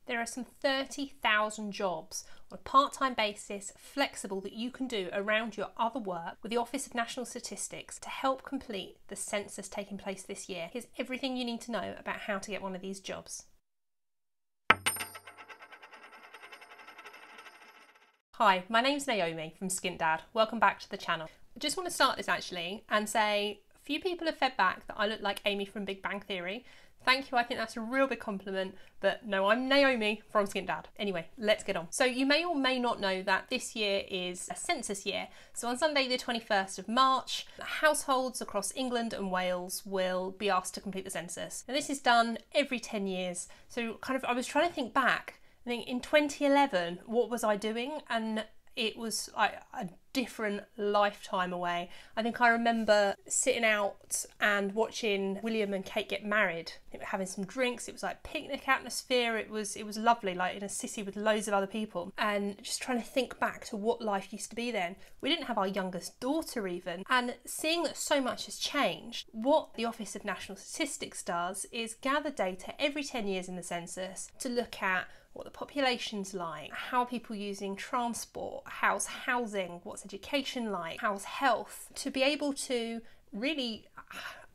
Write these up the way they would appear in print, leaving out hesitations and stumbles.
There are some 30,000 jobs on a part-time basis, flexible, that you can do around your other work with the Office of National Statistics to help complete the census taking place this year. Here's everything you need to know about how to get one of these jobs. Hi, my name's Naomi from Skint Dad. Welcome back to the channel. I just want to start this actually and say a few people have fed back that I look like Amy from Big Bang Theory. Thank you, I think that's a real big compliment, but no, I'm Naomi from Skint Dad. Anyway, let's get on. So you may or may not know that this year is a census year. So on Sunday the 21st of March, households across England and Wales will be asked to complete the census. And this is done every 10 years. So I was trying to think back. I think in 2011, what was I doing? And it was a different lifetime away. I think I remember sitting out and watching William and Kate get married, having some drinks. It was like picnic atmosphere. It was lovely, like in a city with loads of other people, and just trying to think back to what life used to be then. We didn't have our youngest daughter even, and seeing that so much has changed, what the Office of National Statistics does is gather data every 10 years in the census to look at what the population's like, how are people using transport, how's housing, what's education like, how's health, to be able to really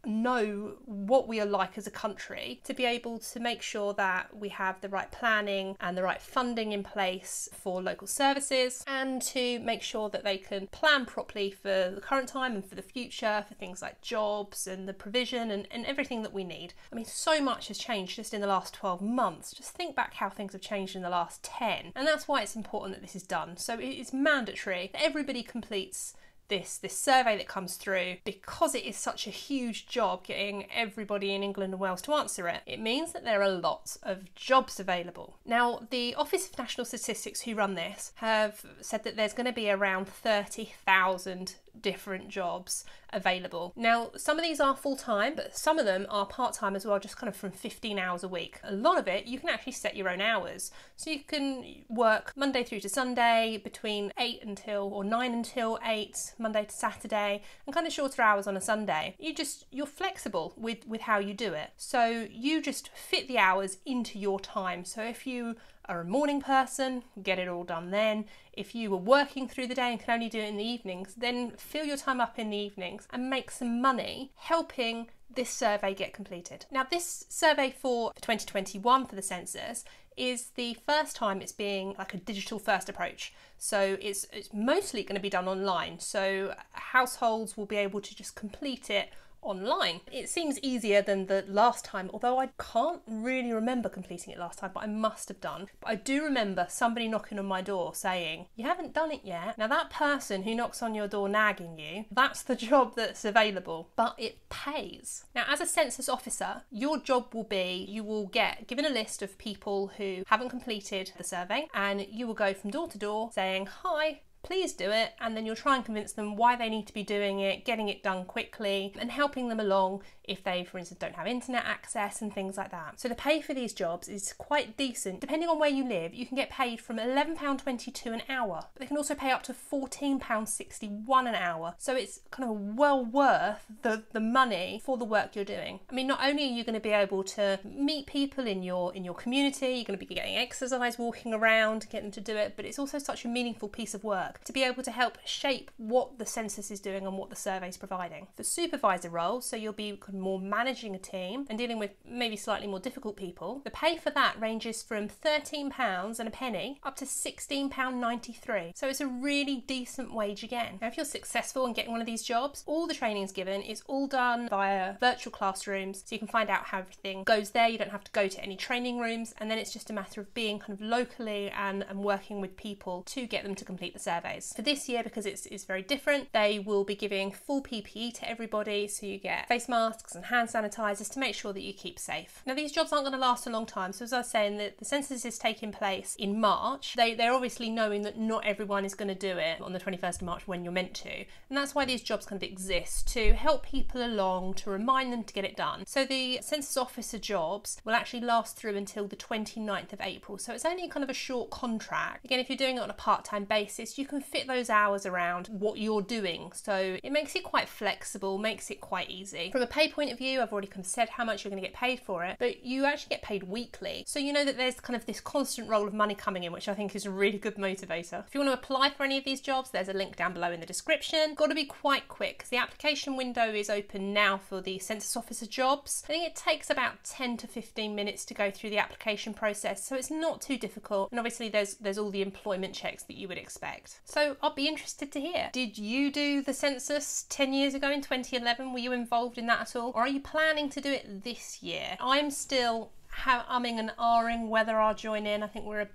know what we are like as a country, to be able to make sure that we have the right planning and the right funding in place for local services, and to make sure that they can plan properly for the current time and for the future, for things like jobs and the provision and everything that we need. I mean, so much has changed just in the last 12 months. Just think back how things have changed in the last 10, and that's why it's important that this is done. So it is mandatory that everybody completes this survey that comes through, because it is such a huge job getting everybody in England and Wales to answer it. It means that there are lots of jobs available. Now, the Office of National Statistics, who run this, have said that there's going to be around 30,000 different jobs available. Now, some of these are full-time, but some of them are part-time as well, just kind of from 15 hours a week. A lot of it, you can actually set your own hours. So you can work Monday through to Sunday between 9 until 8, Monday to Saturday, and kind of shorter hours on a Sunday. You're flexible with how you do it. So you just fit the hours into your time. So if you are a morning person, get it all done then. If you were working through the day and can only do it in the evenings, then fill your time up in the evenings and make some money helping this survey get completed. Now, this survey for 2021 for the census is the first time it's being like a digital first approach. So it's mostly going to be done online. So households will be able to just complete it online. It seems easier than the last time, although I can't really remember completing it last time, but I must have done. But I do remember somebody knocking on my door saying, "You haven't done it yet." Now, that person who knocks on your door nagging you, that's the job that's available, but it pays. Now, as a census officer, your job will be, you will get given a list of people who haven't completed the survey, and you will go from door to door saying, "Hi, please do it," and then you'll try and convince them why they need to be doing it, getting it done quickly, and helping them along if they, for instance, don't have internet access and things like that. So the pay for these jobs is quite decent. Depending on where you live, you can get paid from £11.22 an hour, but they can also pay up to £14.61 an hour. So it's kind of well worth the money for the work you're doing. I mean, not only are you going to be able to meet people in your community, you're going to be getting exercise, walking around, get them to do it, but it's also such a meaningful piece of work to be able to help shape what the census is doing and what the survey is providing. For supervisor roles, so you'll be more managing a team and dealing with maybe slightly more difficult people, the pay for that ranges from £13 and a penny up to £16.93. So it's a really decent wage again. Now, if you're successful in getting one of these jobs, all the training is given. It's all done via virtual classrooms, so you can find out how everything goes there. You don't have to go to any training rooms, and then it's just a matter of being kind of locally and working with people to get them to complete the surveys. For this year, because it's very different, they will be giving full PPE to everybody, so you get face masks and hand sanitizers to make sure that you keep safe. Now, these jobs aren't going to last a long time, so as I was saying, the census is taking place in March. They're obviously knowing that not everyone is going to do it on the 21st of March when you're meant to, and that's why these jobs kind of exist, to help people along, to remind them to get it done. So the census officer jobs will actually last through until the 29th of April, so it's only kind of a short contract. Again, if you're doing it on a part-time basis, you can fit those hours around what you're doing. So it makes it quite flexible, makes it quite easy. From a pay point of view, I've already kind of said how much you're going to get paid for it, but you actually get paid weekly. So you know that there's kind of this constant roll of money coming in, which I think is a really good motivator. If you want to apply for any of these jobs, there's a link down below in the description. Got to be quite quick because the application window is open now for the census officer jobs. I think it takes about 10 to 15 minutes to go through the application process, so it's not too difficult. And obviously there's all the employment checks that you would expect. So I'll be interested to hear. Did you do the census 10 years ago in 2011? Were you involved in that at all? Or are you planning to do it this year? I'm still umming and ahhing whether I'll join in. I think we're a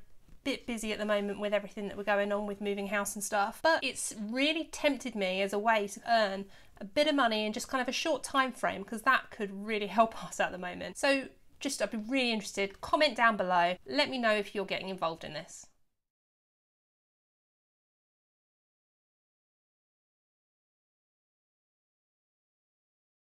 bit busy at the moment with everything that we're going on with moving house and stuff, but it's really tempted me as a way to earn a bit of money in just kind of a short time frame, because that could really help us at the moment. So I'd be really interested. Comment down below. Let me know if you're getting involved in this.